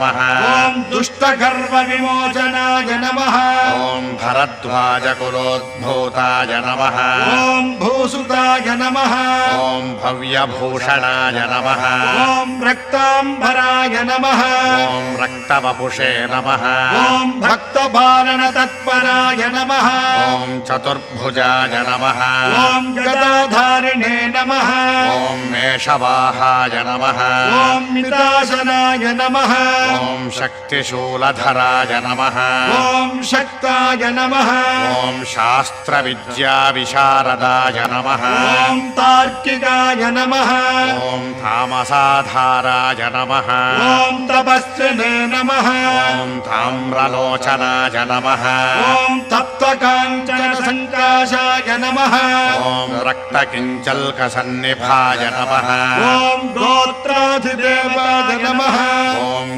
ओम दुष्टगर्व विमोचनाय नमः। ओम भरद्वाज कुलोद्भूताय नमः। ओम भूसुताय नमः। ओम भव्यभूषणाय नमः। ओम रक्तांबराय नमः। ओम रक्तवपुषे नमः। ओम भक्तपालन तत्पराय नमः। ओम चतुर्भुजाय नमः। ओम गदाधारिणे नमः। ओम मेषवाहाय नमः। ओम मिताशनाय नमः। ओम शक्तिशूलधराय नमः। ओम शक्ताय नमः। ओम शास्त्रविद्याविशारदाय नमः। ओम तार्किकाय नमः। ओम तामसाधाराय नमः। ओम तपस्विने नमः। ओम ताम्रलोचनाय नमः। ओम तप्तकाञ्चन संकाशाय नमः। ओम रक्तकिञ्चल्कसन्निभाय नमः। ओम गोत्राधिदेवाय नमः। ओम